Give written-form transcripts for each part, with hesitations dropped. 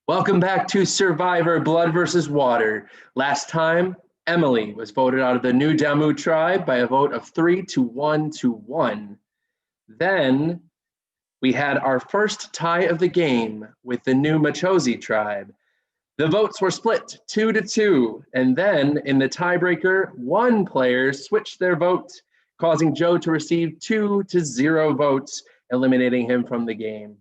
Welcome back to Survivor Blood versus Water. Last time, Emily was voted out of the New Damu tribe by a vote of 3-1. Then we had our first tie of the game with the new Machozi tribe. The votes were split 2-2, and then in the tiebreaker, one player switched their vote, causing Joe to receive 2-0 votes, eliminating him from the game.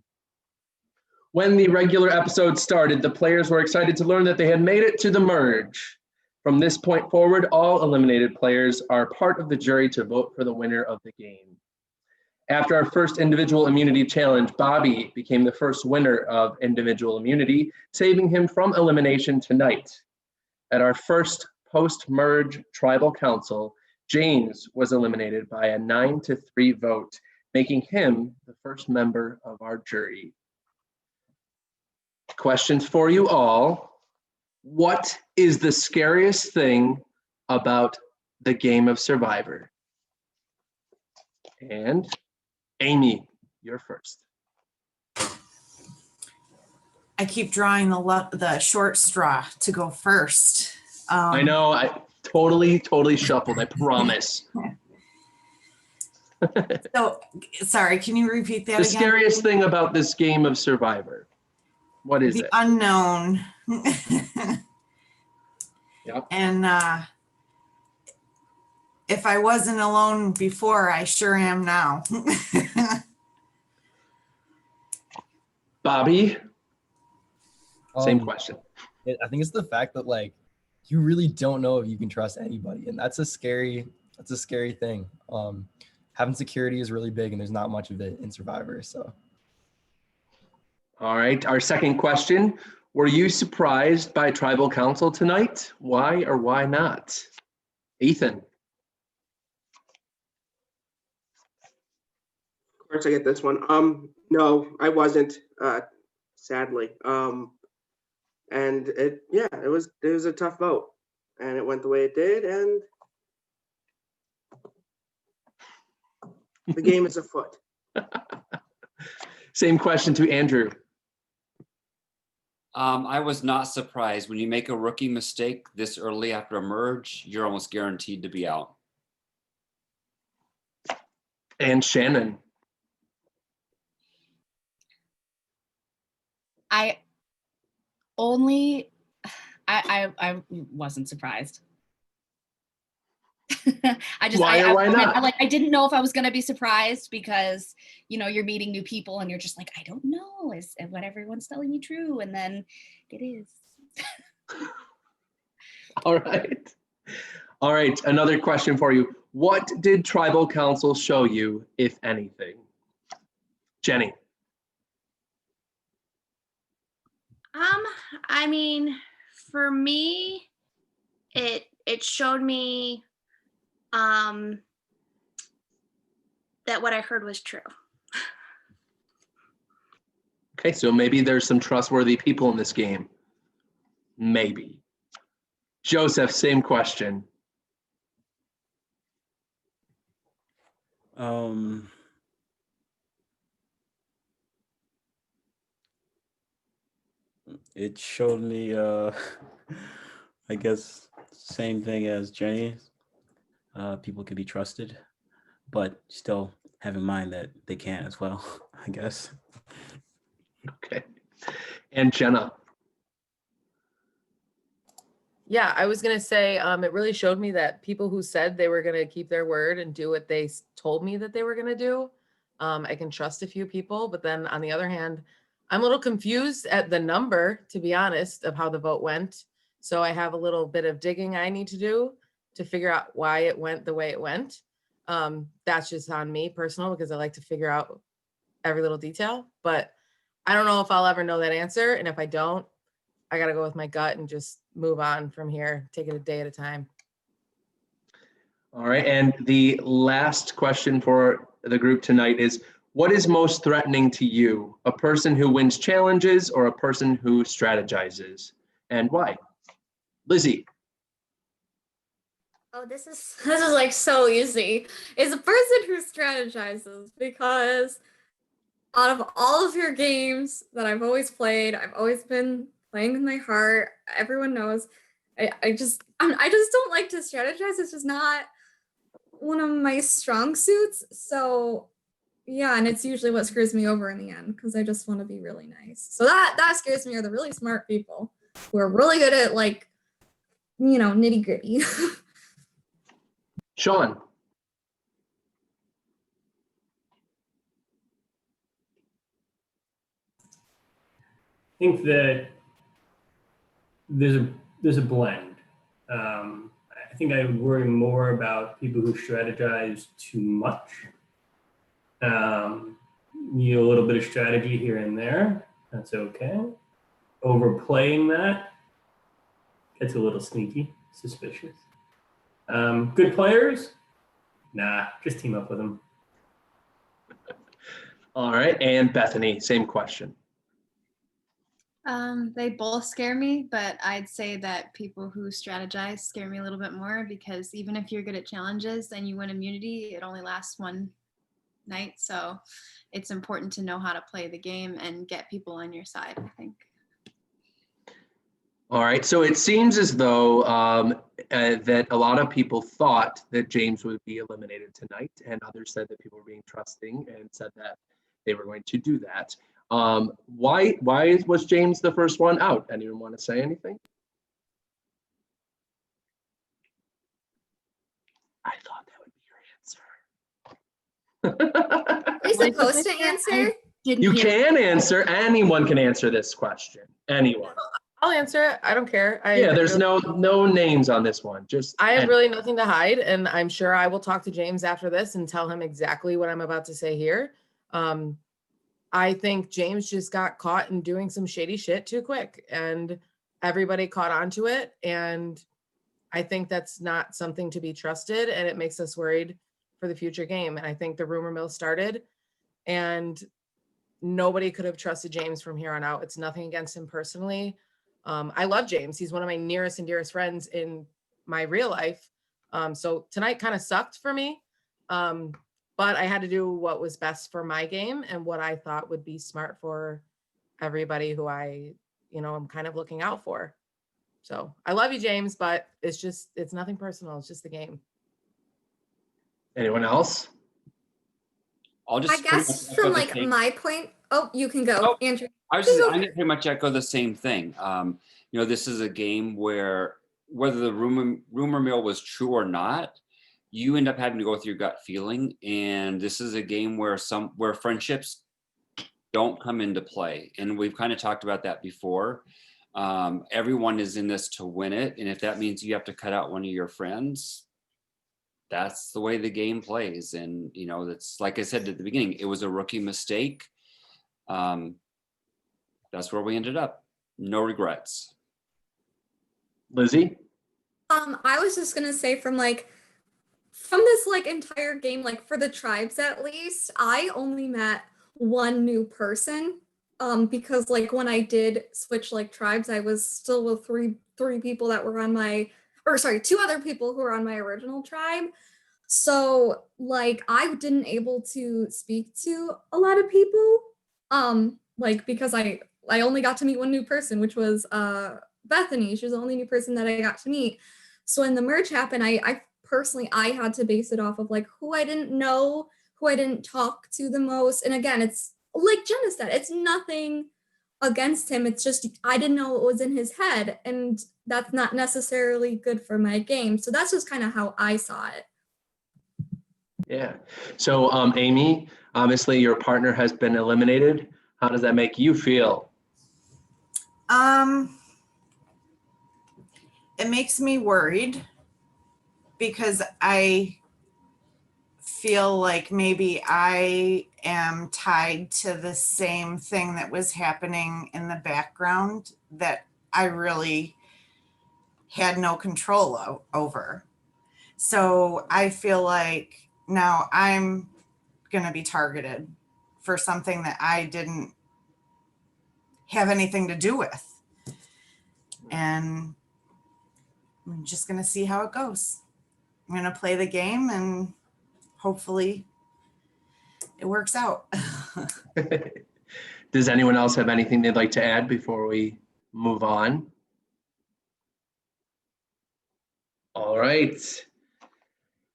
When the regular episode started, the players were excited to learn that they had made it to the merge. From this point forward, all eliminated players are part of the jury to vote for the winner of the game. After our first individual immunity challenge, Bobby became the first winner of individual immunity, saving him from elimination tonight. At our first post-merge tribal council, James was eliminated by a 9-3 vote, making him the first member of our jury. Questions for you all. What is the scariest thing about the game of Survivor? And Amy, you're first. I keep drawing the short straw to go first. I know, I totally shuffled, I promise. So, sorry, can you repeat that The again? scariest thing about this game of Survivor. What is it? The unknown. Yep. And if I wasn't alone before, I sure am now. Bobby, same question. I think it's the fact that like you really don't know if you can trust anybody, and that's a scary thing. Having security is really big, and there's not much of it in Survivor. So, all right, our second question. Were you surprised by tribal council tonight? Why or why not? Ethan. Of course I get this one. No, I wasn't, sadly. And it was a tough vote, and it went the way it did, and the game is afoot. Same question to Andrew. I was not surprised. When you make a rookie mistake this early after a merge, you're almost guaranteed to be out. And Shannon. I wasn't surprised. I didn't know if I was going to be surprised because, you're meeting new people and you're just like, I don't know, is what everyone's telling me true? And then it is. All right. Another question for you. What did tribal council show you, if anything? Jenny. For me, it showed me that what I heard was true. Okay, so maybe there's some trustworthy people in this game. Maybe. Joseph, same question. It showed me, I guess, same thing as Jenny. People can be trusted, but still have in mind that they can't as well, I guess. Okay. And Jenna. Yeah, I was going to say, it really showed me that people who said they were going to keep their word and do what they told me that they were going to do, I can trust a few people. But then on the other hand, I'm a little confused at the number, to be honest, of how the vote went. So I have a little bit of digging I need to do to figure out why it went the way it went. That's just on me personal, because I like to figure out every little detail. But I don't know if I'll ever know that answer. And if I don't, I got to go with my gut and just move on from here, take it a day at a time. All right. And the last question for the group tonight is, what is most threatening to you? A person who wins challenges or a person who strategizes? And why? Lizzie. Oh, this is like so easy. It's a person who strategizes, because out of all of your games that I've always played, I've always been playing with my heart. Everyone knows. I just don't like to strategize. It's just not one of my strong suits. So yeah, and it's usually what screws me over in the end because I just want to be really nice. So that scares me, are the really smart people who are really good at like, nitty gritty. Sean. I think that there's a blend. I think I worry more about people who strategize too much. Need a little bit of strategy here and there. That's okay. Overplaying that gets a little sneaky, suspicious. Good players? Nah, just team up with them. All right, and Bethany, same question. They both scare me, but I'd say that people who strategize scare me a little bit more because even if you're good at challenges and you win immunity, it only lasts one night. So it's important to know how to play the game and get people on your side, I think. All right, so it seems as though that a lot of people thought that James would be eliminated tonight, and others said that people were being trusting and said that they were going to do that. Why was James the first one out? Anyone want to say anything? I thought that would be your answer. Are you supposed to answer? You can answer. Anyone can answer this question. Anyone. I'll answer it. I don't care. Yeah, there's no names on this one. Just I have really nothing to hide, and I'm sure I will talk to James after this and tell him exactly what I'm about to say here. I think James just got caught in doing some shady shit too quick, and everybody caught on to it. And I think that's not something to be trusted, and it makes us worried for the future game. And I think the rumor mill started, and nobody could have trusted James from here on out. It's nothing against him personally. I love James. He's one of my nearest and dearest friends in my real life. So tonight kind of sucked for me. But I had to do what was best for my game and what I thought would be smart for everybody who I'm kind of looking out for. So I love you, James, but it's nothing personal. It's just the game. Anyone else? I'll just I guess from like my point, you can go, Andrew. I'm gonna pretty much echo the same thing. This is a game where whether the rumor mill was true or not, you end up having to go with your gut feeling. And this is a game where friendships don't come into play. And we've kind of talked about that before. Everyone is in this to win it. And if that means you have to cut out one of your friends, that's the way the game plays. And, that's like I said at the beginning, it was a rookie mistake. That's where we ended up. No regrets. Lizzie? I was just gonna say from this entire game, for the tribes at least, I only met one new person. Because when I did switch tribes, I was still with three people that were on two other people who were on my original tribe. So I didn't able to speak to a lot of people. Because I only got to meet one new person, which was Bethany. She was the only new person that I got to meet. So when the merge happened, I personally had to base it off of who I didn't know, who I didn't talk to the most. And again, it's like Jenna said, it's nothing against him. It's just I didn't know what was in his head, and that's not necessarily good for my game. So that's just kind of how I saw it. Yeah. So Amy, obviously your partner has been eliminated. How does that make you feel? It makes me worried because I feel like maybe I am tied to the same thing that was happening in the background that I really had no control over. So I feel like now I'm going to be targeted for something that I didn't have anything to do with. And I'm just going to see how it goes. I'm going to play the game and hopefully it works out. Does anyone else have anything they'd like to add before we move on? All right.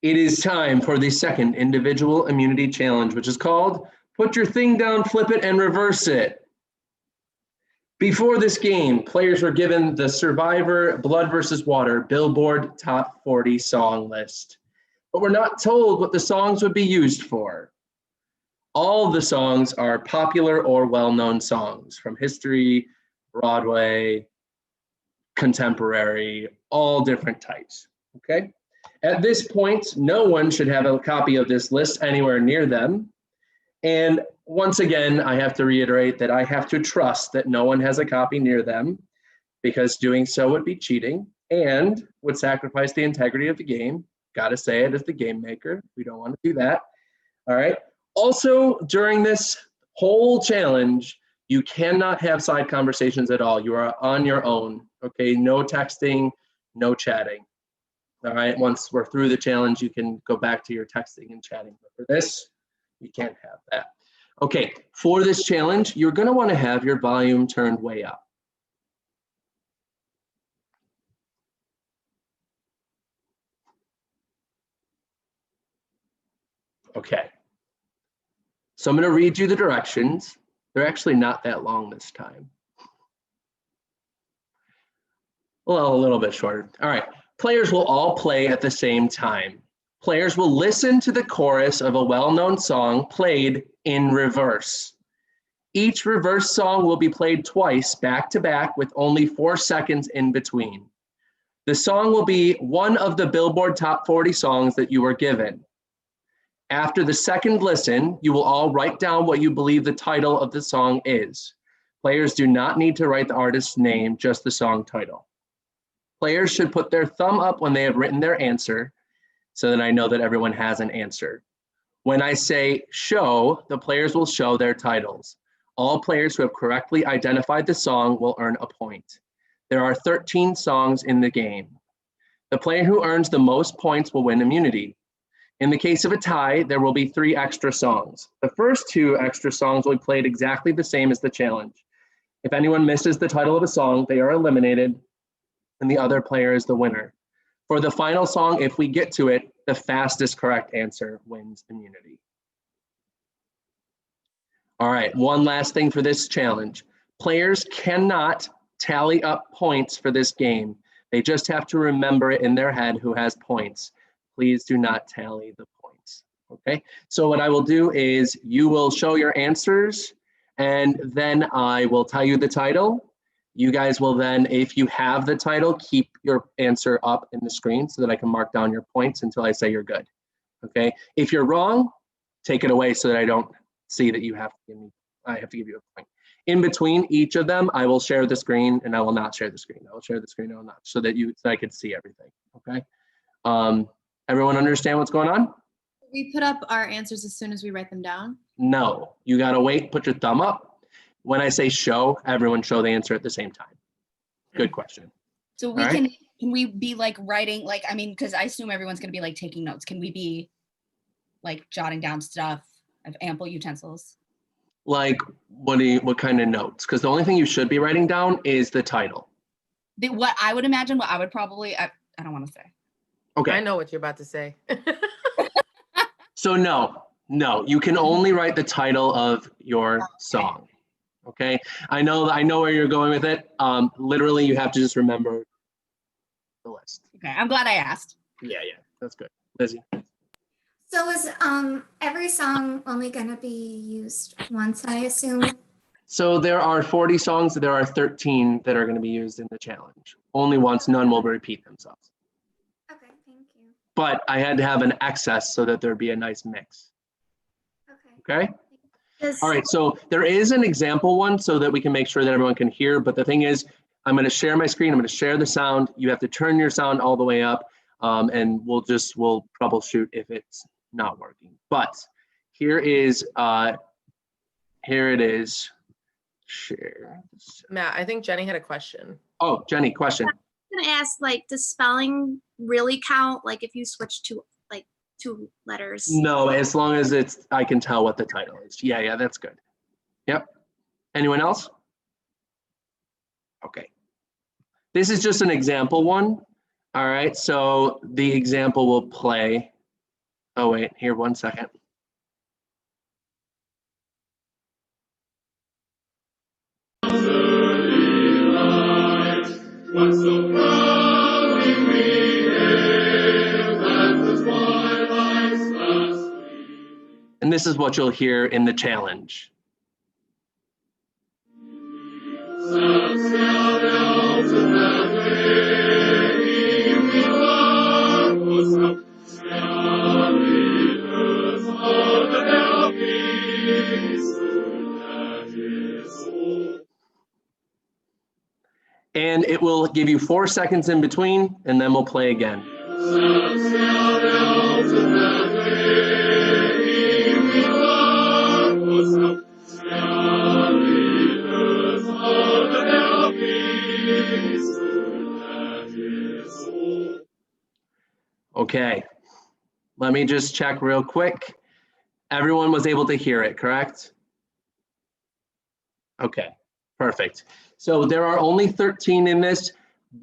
It is time for the second individual immunity challenge, which is called Put Your Thing Down, Flip It, and Reverse It. Before this game, players were given the Survivor Blood vs. Water Billboard Top 40 song list, but were not told what the songs would be used for. All of the songs are popular or well-known songs from history, Broadway, contemporary, all different types, okay? At this point, no one should have a copy of this list anywhere near them. And once again, I have to reiterate that I have to trust that no one has a copy near them, because doing so would be cheating and would sacrifice the integrity of the game. Got to say it as the game maker. We don't want to do that. All right. Also, during this whole challenge, you cannot have side conversations at all. You are on your own. Okay. No texting, no chatting. All right. Once we're through the challenge, you can go back to your texting and chatting. But for this, you can't have that. Okay. For this challenge, you're going to want to have your volume turned way up. Okay. So I'm going to read you the directions. They're actually not that long this time. Well, a little bit shorter. All right. Players will all play at the same time. Players will listen to the chorus of a well-known song played in reverse. Each reverse song will be played twice back to back with only 4 seconds in between. The song will be one of the Billboard Top 40 songs that you were given. After the second listen, you will all write down what you believe the title of the song is. Players do not need to write the artist's name, just the song title. Players should put their thumb up when they have written their answer, so that I know that everyone has an answer. When I say show, the players will show their titles. All players who have correctly identified the song will earn a point. There are 13 songs in the game. The player who earns the most points will win immunity. In the case of a tie, there will be 3 extra songs. The first 2 extra songs will be played exactly the same as the challenge. If anyone misses the title of a song, they are eliminated, and the other player is the winner. For the final song, if we get to it, the fastest correct answer wins immunity. All right, one last thing for this challenge. Players cannot tally up points for this game. They just have to remember it in their head who has points. Please do not tally the points, okay? So what I will do is you will show your answers, and then I will tell you the title. You guys will then, if you have the title, keep your answer up in the screen so that I can mark down your points until I say you're good, okay? If you're wrong, take it away so that I don't see that you have to give me, I have to give you a point. In between each of them, I will share the screen and I will not share the screen. I will share the screen, I will not, so that I can see everything, okay? Everyone understand what's going on? We put up our answers as soon as we write them down. No, you gotta wait, put your thumb up. When I say show, everyone show the answer at the same time. Good question. So we All right. can we be like writing, like, I mean, because I assume everyone's gonna be like taking notes. Can we be like jotting down stuff? I have ample utensils. Like, what kind of notes? Because the only thing you should be writing down is the title. What I would imagine, what I would probably, I don't want to say. Okay. I know what you're about to say. So no, you can only write the title of your song. Okay. I know where you're going with it. Literally, you have to just remember the list. Okay, I'm glad I asked. Yeah, that's good. Lizzie. So is every song only gonna be used once, I assume? So there are 40 songs. There are 13 that are going to be used in the challenge. Only once, none will repeat themselves. Okay, thank you. But I had to have an excess so that there'd be a nice mix. Okay? All right, so there is an example one so that we can make sure that everyone can hear. But the thing is, I'm going to share my screen. I'm going to share the sound. You have to turn your sound all the way up, and we'll troubleshoot if it's not working. But here it is. Share. Matt, I think Jenny had a question. Oh, Jenny, question. I'm gonna ask, like, does spelling really count? Like, if you switch to like 2 letters. No, as long as I can tell what the title is. Yeah, that's good. Yep. Anyone else? Okay. This is just an example one. All right, so the example will play. Oh, wait, here, 1 second. And this is what you'll hear in the challenge. And it will give you 4 seconds in between, and then we'll play again. Okay, let me just check real quick. Everyone was able to hear it, correct? Okay, perfect. So there are only 13 in this.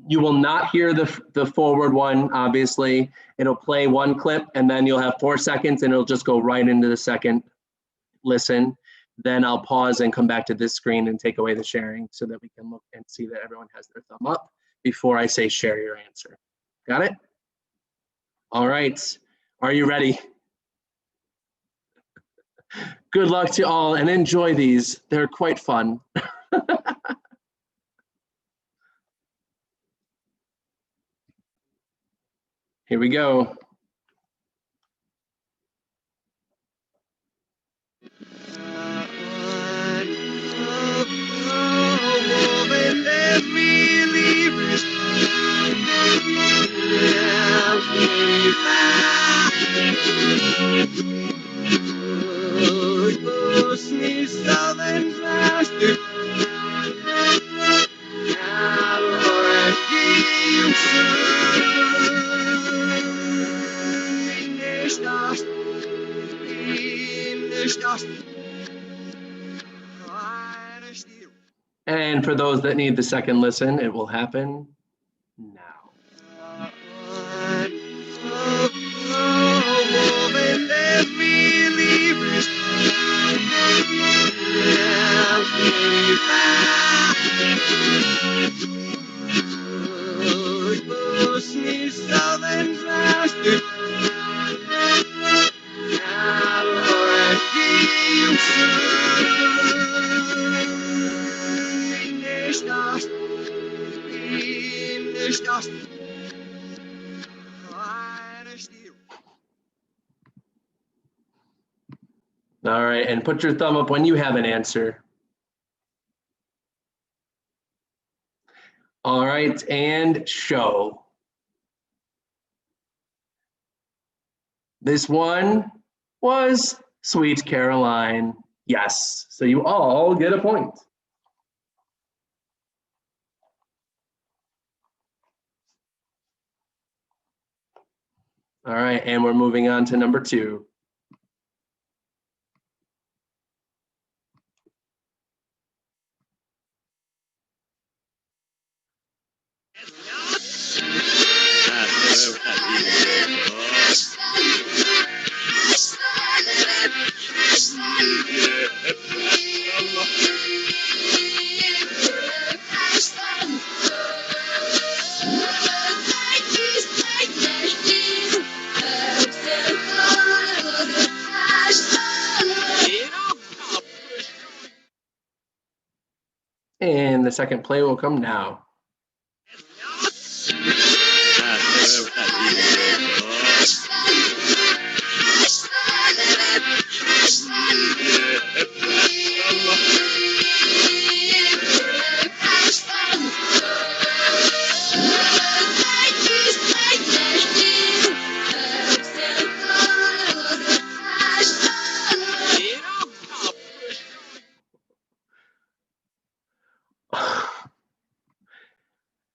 You will not hear the forward one, obviously. It'll play one clip and then you'll have 4 seconds and it'll just go right into the second listen. Then I'll pause and come back to this screen and take away the sharing so that we can look and see that everyone has their thumb up before I say share your answer. Got it? All right, are you ready? Good luck to all and enjoy these. They're quite fun. Here we go. And for those that need the second listen, it will happen now. All right, and put your thumb up when you have an answer. All right, and show. This one was Sweet Caroline. Yes, so you all get a point. All right, and we're moving on to number 2. And the second play will come now.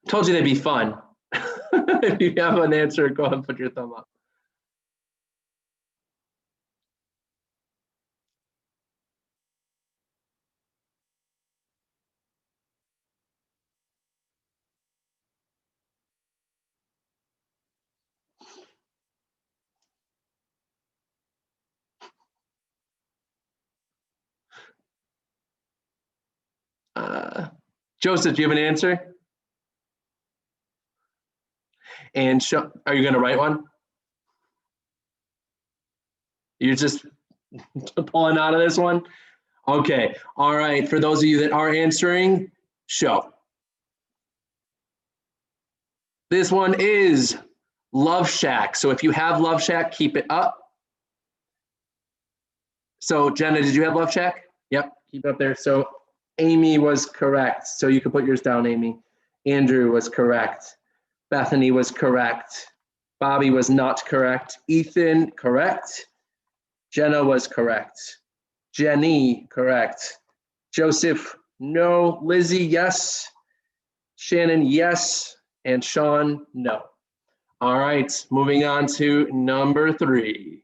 Told you they'd be fun. If you have an answer, go ahead and put your thumb up. Joseph, do you have an answer? And are you going to write one? You're just pulling out of this one? Okay. All right. For those of you that are answering, show. This one is Love Shack. So if you have Love Shack, keep it up. So Jenna, did you have Love Shack? Yep, keep it up there. So Amy was correct. So you can put yours down, Amy. Andrew was correct. Bethany was correct. Bobby was not correct. Ethan, correct. Jenna was correct. Jenny, correct. Joseph, no. Lizzie, yes. Shannon, yes. And Sean, no. All right, moving on to number 3.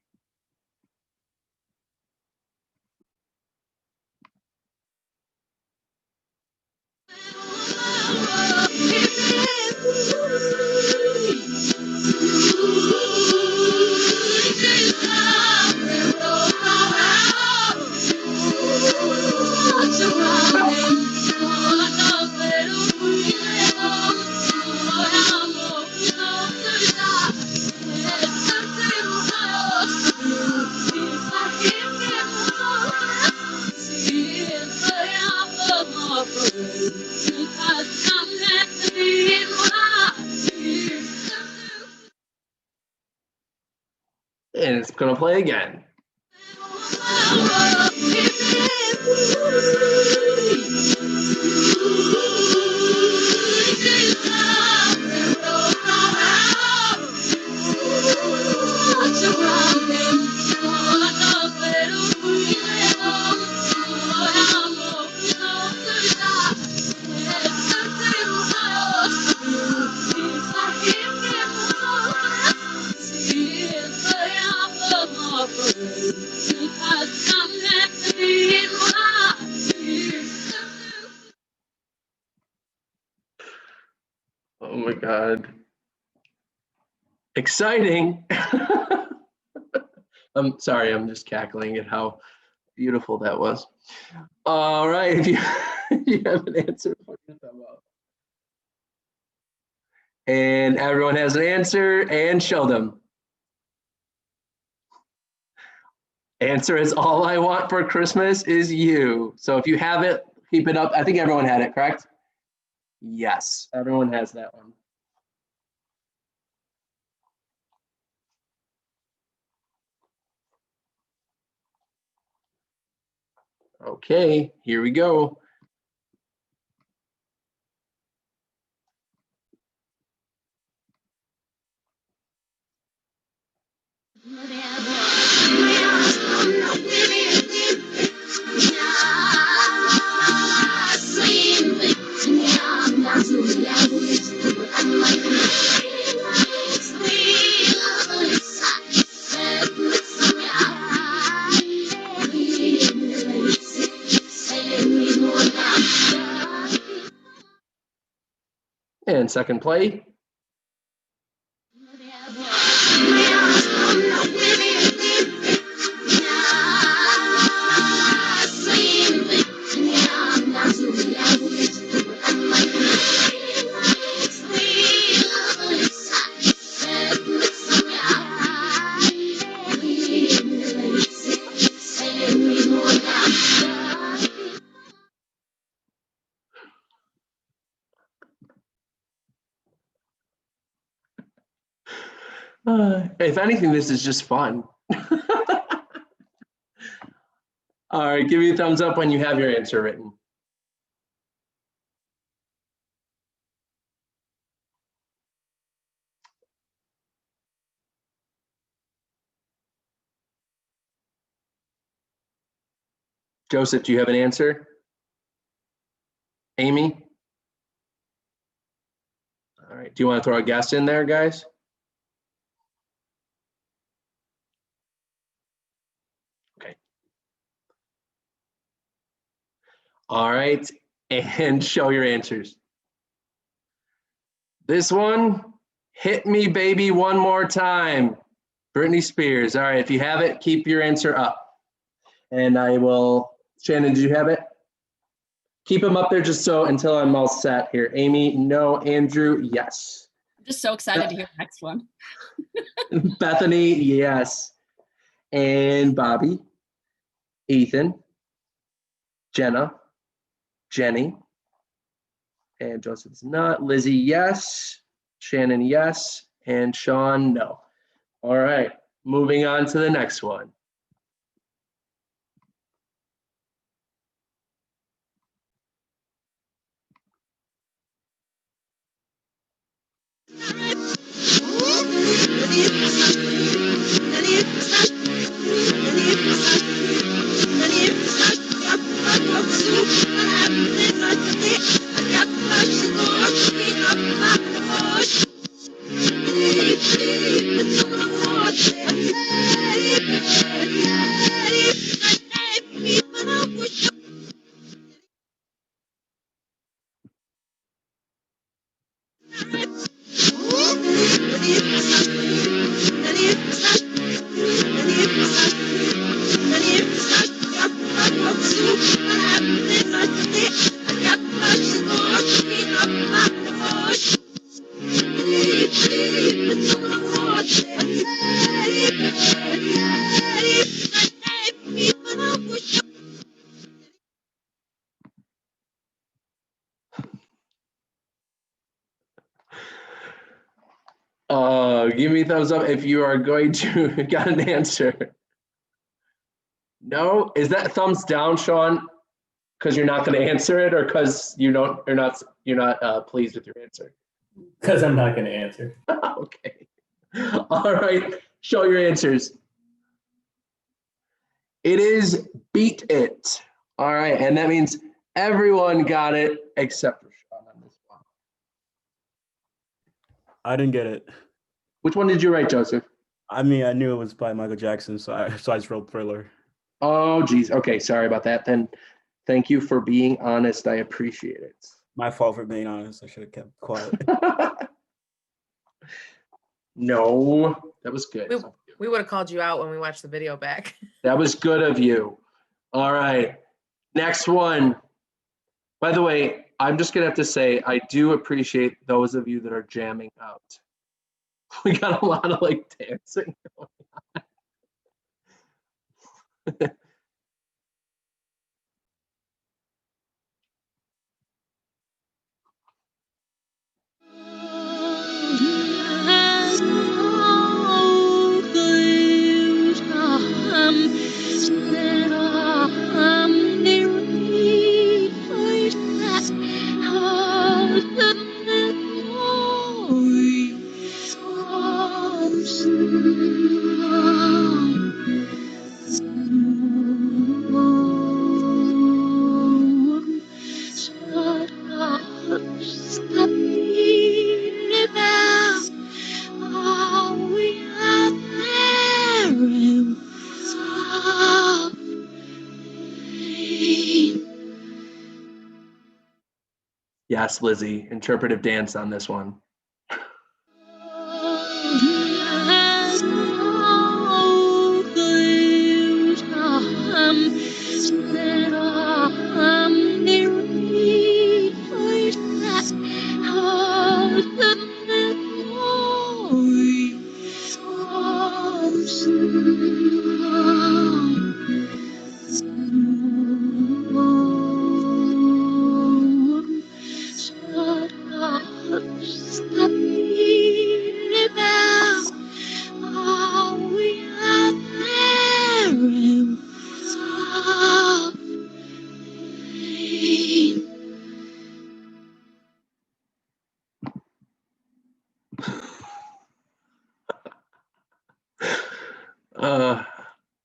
And it's gonna play again. Oh my God. Exciting. I'm sorry, I'm just cackling at how beautiful that was. All right, if you, you have an answer, put your thumb up. And everyone has an answer, and show them. Answer is All I Want for Christmas Is You. So if you have it, keep it up. I think everyone had it, correct? Yes, everyone has that one. Okay, here we go. And second play. If anything, this is just fun. All right, give me a thumbs up when you have your answer written. Joseph, do you have an answer? Amy? All right, do you want to throw a guess in there, guys? Okay. All right, and show your answers. This one, Hit Me Baby One More Time, Britney Spears. All right, if you have it, keep your answer up. And I will, Shannon, did you have it? Keep them up there just so until I'm all set here. Amy, no. Andrew, yes. I'm just so excited to hear the next one. Bethany, yes. And Bobby, Ethan, Jenna, Jenny, and Joseph is not. Lizzie, yes. Shannon, yes. And Sean, no. All right, moving on to the next one. Give me a thumbs up if you are going to got an answer. No, is that thumbs down, Sean? Because you're not going to answer it, or because you're not pleased with your answer? Because I'm not going to answer. Okay. All right. Show your answers. It is Beat It. All right, and that means everyone got it except for Sean on this one. I didn't get it. Which one did you write, Joseph? I mean, I knew it was by Michael Jackson, so I just wrote Thriller. Oh, geez. Okay, sorry about that. Then thank you for being honest. I appreciate it. My fault for being honest. I should have kept quiet. No, that was good. We would have called you out when we watched the video back. That was good of you. All right. Next one. By the way, I'm just going to have to say, I do appreciate those of you that are jamming out. We got a lot of like dancing going on. Yes, Lizzie, interpretive dance on this one.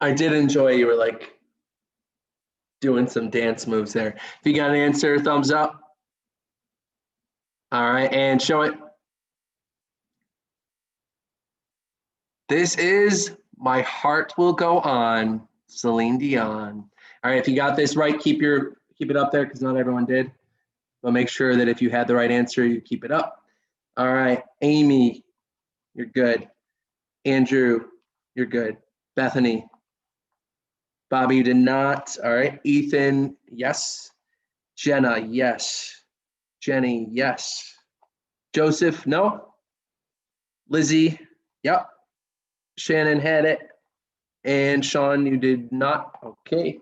I did enjoy you were like doing some dance moves there. If you got an answer, thumbs up. All right, and show it. This is My Heart Will Go On, Celine Dion. All right, if you got this right, keep it up there because not everyone did. But make sure that if you had the right answer, you keep it up. All right, Amy, you're good. Andrew, you're good. Bethany, Bobby, you did not. All right, Ethan, yes. Jenna, yes. Jenny, yes. Joseph, no. Lizzie, yep. Shannon had it. And Sean, you did not. Okay.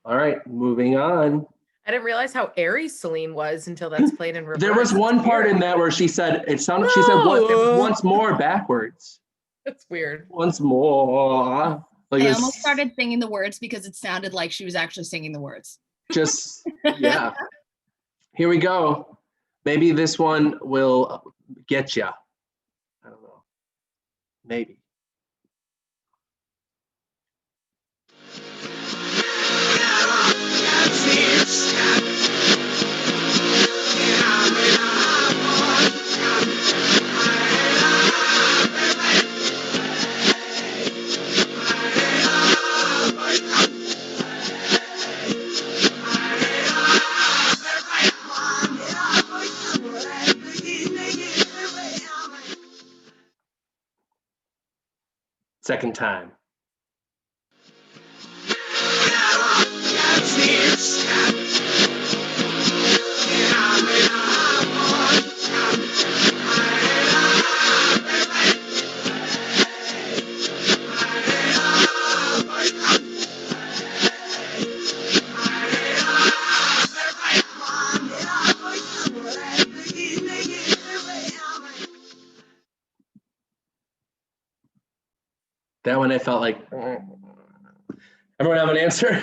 All right, moving on. I didn't realize how airy Celine was until that's played in reverse. There was one part in that where she said, it sounded, she said once more backwards. That's weird. Once more. Like I this, almost started singing the words because it sounded like she was actually singing the words. just, yeah. Here we go. Maybe this one will get you. I don't know. Maybe. Second time. That one I felt like, everyone have an answer?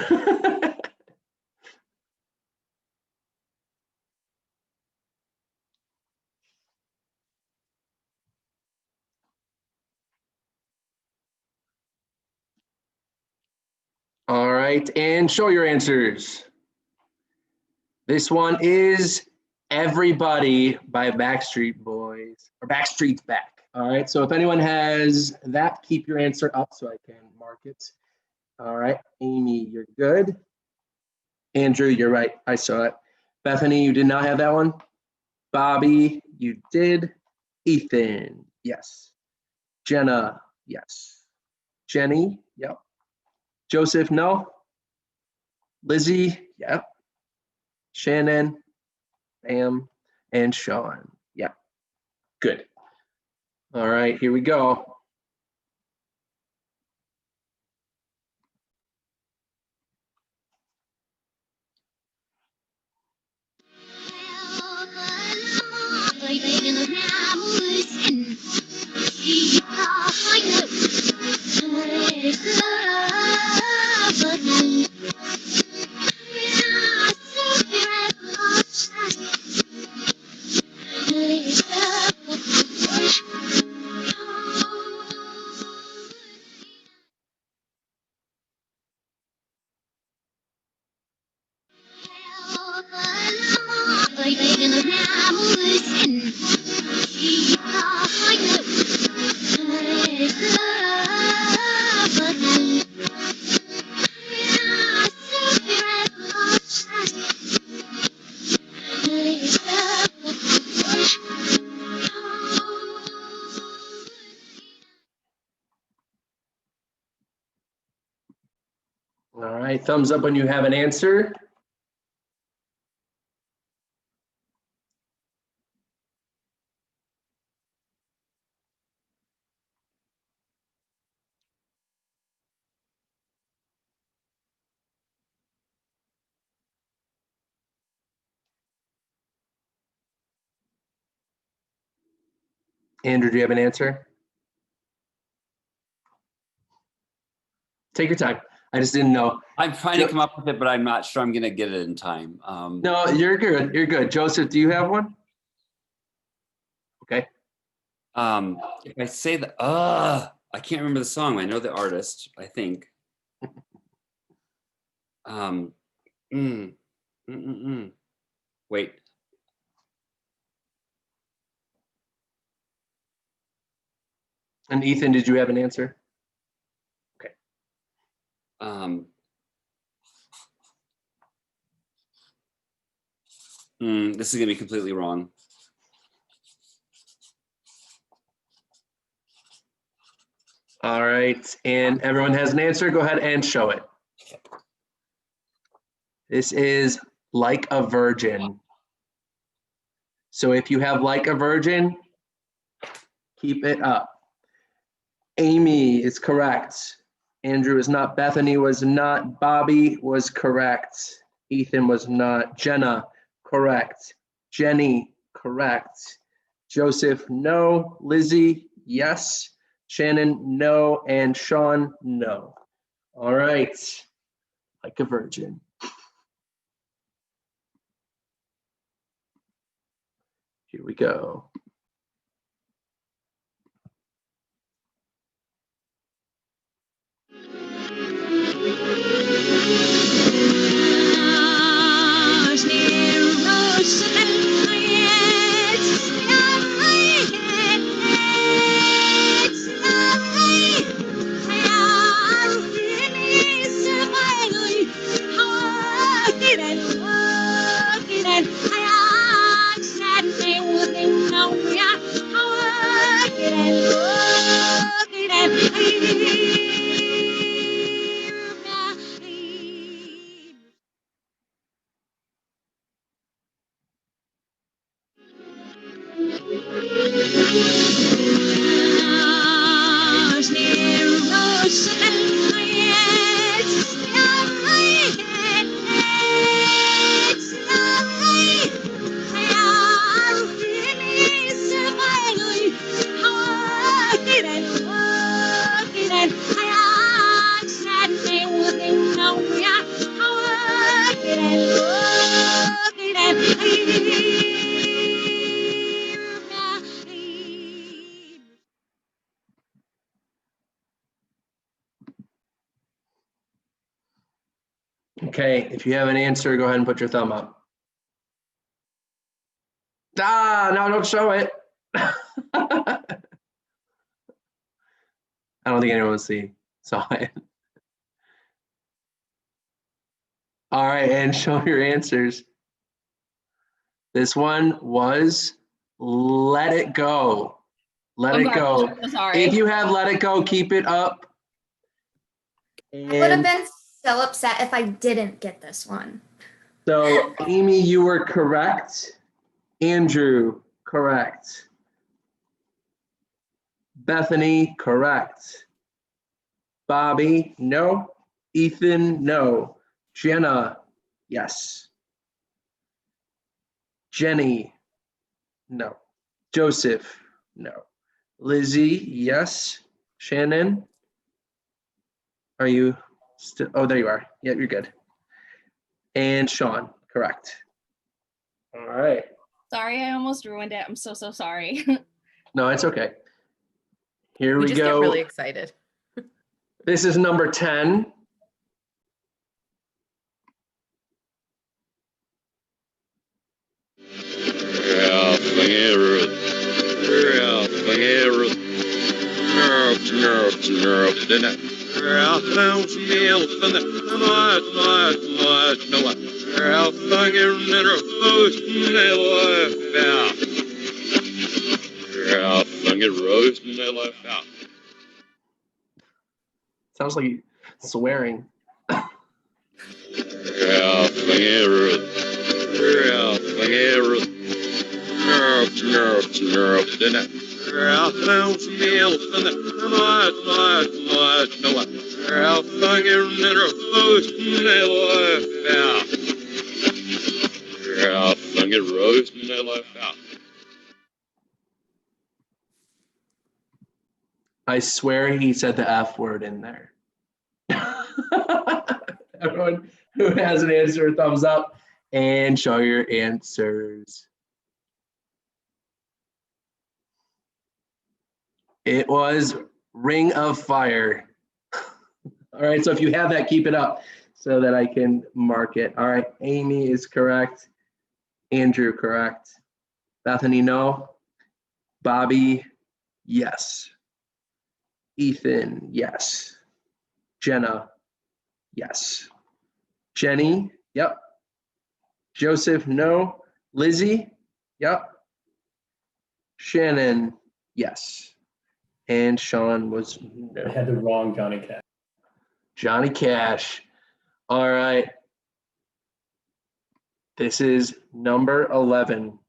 All right, and show your answers. This one is Everybody by Backstreet Boys, or Backstreet's Back. All right, so if anyone has that, keep your answer up so I can mark it. All right, Amy, you're good. Andrew, you're right, I saw it. Bethany, you did not have that one. Bobby, you did. Ethan, yes. Jenna, yes. Jenny, yep. Joseph, no. Lizzie, yep. Shannon, Pam, and Sean, yep. Good. All right, here we go. All right, thumbs up when you have an answer. Andrew, do you have an answer? Take your time. I just didn't know. I'm trying to come up with it, but I'm not sure I'm going to get it in time. No, you're good. You're good. Joseph, do you have one? Okay. If I say that, I can't remember the song. I know the artist, I think. Wait. And Ethan, did you have an answer? Okay. This is going to be completely wrong. All right, and everyone has an answer. Go ahead and show it. This is like a virgin. So if you have like a virgin, keep it up. Amy is correct. Andrew is not. Bethany was not. Bobby was correct. Ethan was not. Jenna, correct. Jenny, correct. Joseph, no. Lizzie, yes. Shannon, no. And Sean, no. All right. Like a virgin. Here we go. Okay, if you have an answer, go ahead and put your thumb up. Ah, no, don't show it. I don't think anyone saw it. All right, and show your answers. This one was Let It Go. Let It Go. I'm sorry. If you have Let It Go, keep it up. I would have And been so upset if I didn't get this one. so, Amy, you were correct. Andrew, correct. Bethany, correct. Bobby, no. Ethan, no. Jenna, yes. Jenny, no. Joseph, no. Lizzie, yes. Shannon, are you still? Oh, there you are. Yeah, you're good. And Sean, correct. All right. Sorry, I almost ruined it. I'm so sorry. No, it's okay. Here We we just get go. really excited. This is number 10. Sounds like you swearing. I swear he said the F word in there. Everyone who has an answer, thumbs up and show your answers. It was Ring of Fire. All right, so if you have that, keep it up so that I can mark it. All right, Amy is correct. Andrew, correct. Bethany, no. Bobby, yes. Ethan, yes. Jenna, yes. Jenny, yep. Joseph, no. Lizzie, yep. Shannon, yes. And Sean was I no. had the wrong Johnny Cash. Johnny Cash. All right. This is number 11.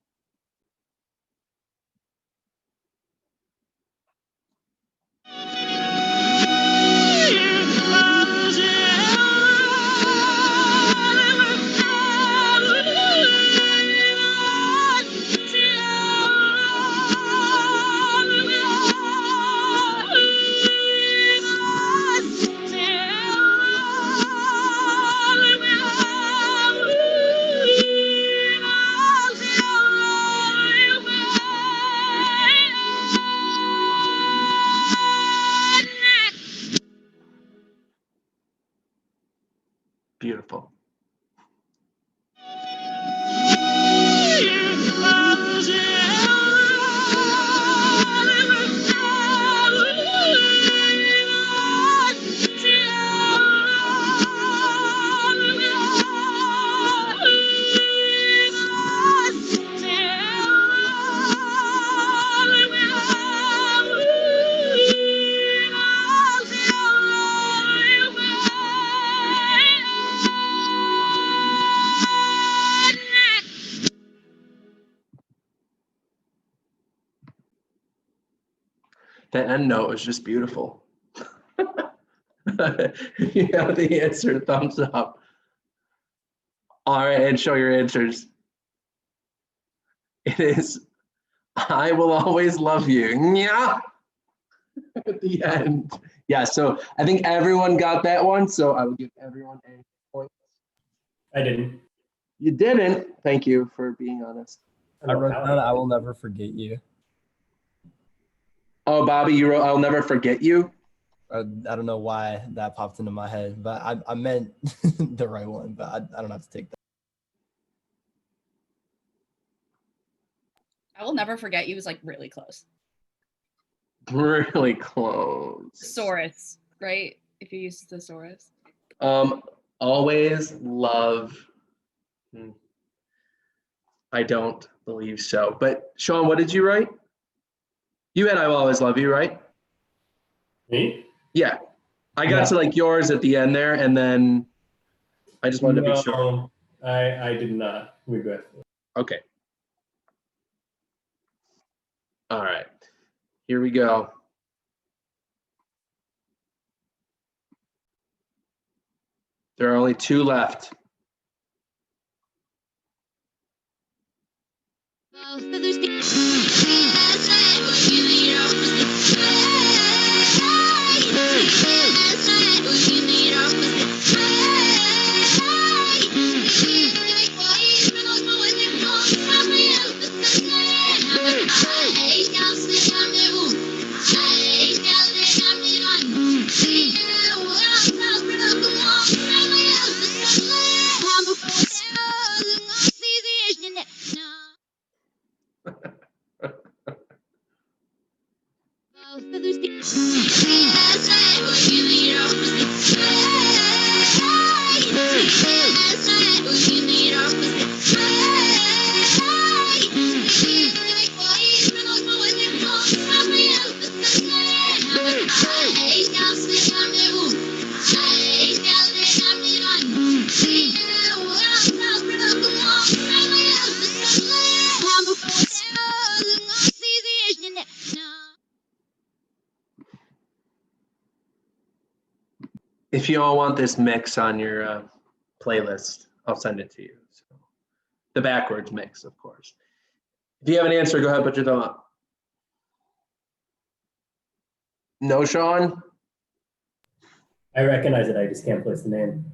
Beautiful. That end note was just beautiful. You have the answer, thumbs up. All right, and show your answers. It is, I will always love you. Yeah. At the end. Yeah, so I think everyone got that one, so I will give everyone a point. I didn't. You didn't. Thank you for being honest. I wrote down, I will never forget you. Oh, Bobby, you wrote, I'll never forget you? I don't know why that popped into my head, but I meant the right one, but I don't have to take that. I will never forget you was like really close. Really close. Thesaurus, right? If you use the thesaurus. Always love. I don't believe so. But Sean, what did you write? You had I will always love you, right? Me? Yeah. I got to like yours at the end there, and then I just wanted to be sure. No, I did not, regretfully. Okay. All right. Here we go. There are only two left. If you all want this mix on your playlist, I'll send it to you. So, the backwards mix, of course. If you have an answer, go ahead, put your thumb up. No, Sean? I recognize it, I just can't place the name.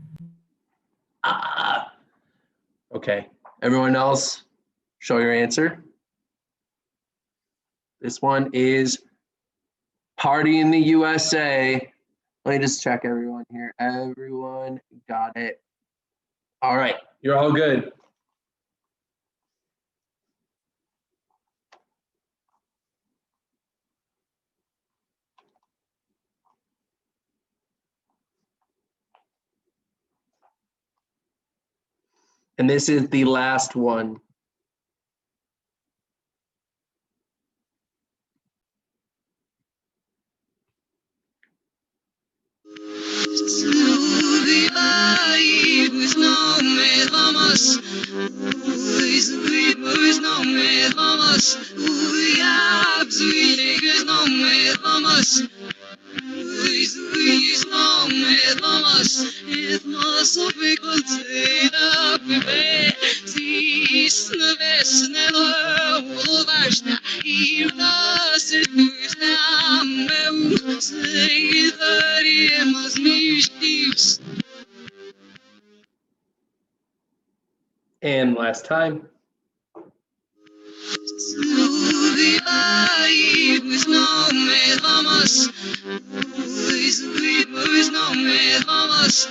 Okay. Everyone else, show your answer. This one is Party in the USA. Let me just check everyone here. Everyone got it. All right, you're all good. And this is the last one. vamos. Sweepers no me vamos. Abs, niggas no me vamos. No me vamos. It must have been good to be. Sis neves nelo ulvashna. Irnas na meu. Sei daremos mischiefs. And last time. Sweepers no me vamos. Sweepers no me vamos.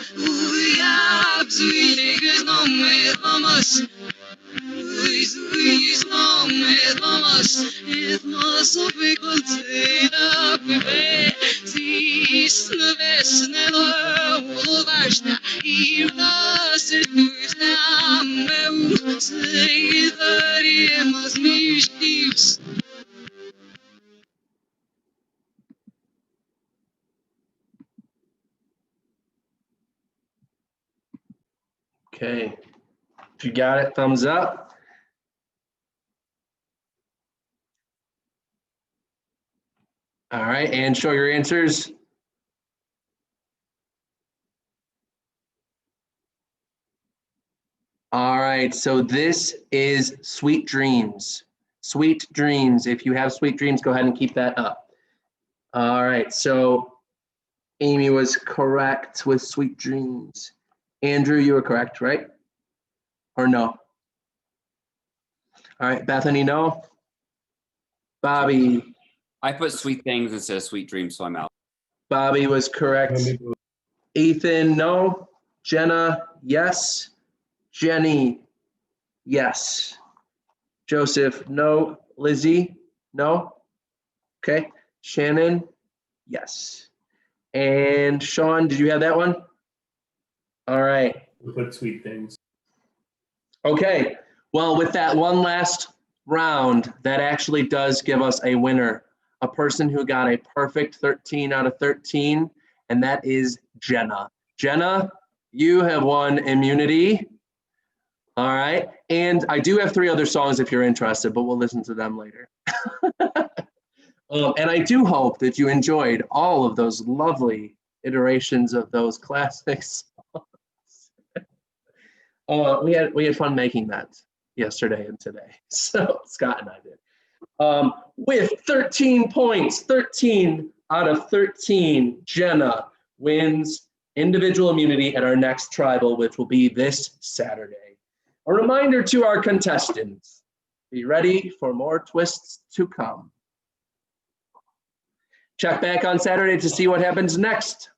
Abs, niggas no me vamos. No me vamos. It must have been good to be. Sis neves nelo ulvashna. Irnas na meu. Sei daremos mischiefs. Okay. If you got it, thumbs up. All right, and show your answers. All right, so this is Sweet Dreams. Sweet Dreams. If you have sweet dreams, go ahead and keep that up. All right, so Amy was correct with Sweet Dreams. Andrew, you were correct, right? Or no? All right, Bethany, no? Bobby. I put sweet things instead of sweet dreams, so I'm out. Bobby was correct. Ethan, no. Jenna, yes. Jenny, yes. Joseph, no. Lizzie, no. Okay. Shannon, yes. And Sean, did you have that one? All right. We put sweet things. Okay. Well, with that one last round, that actually does give us a winner, a person who got a perfect 13 out of 13, and that is Jenna. Jenna, you have won immunity. All right. And I do have 3 other songs if you're interested, but we'll listen to them later. And I do hope that you enjoyed all of those lovely iterations of those classics. We had fun making that yesterday and today. So Scott and I did. With 13 points, 13 out of 13, Jenna wins individual immunity at our next tribal, which will be this Saturday. A reminder to our contestants, be ready for more twists to come. Check back on Saturday to see what happens next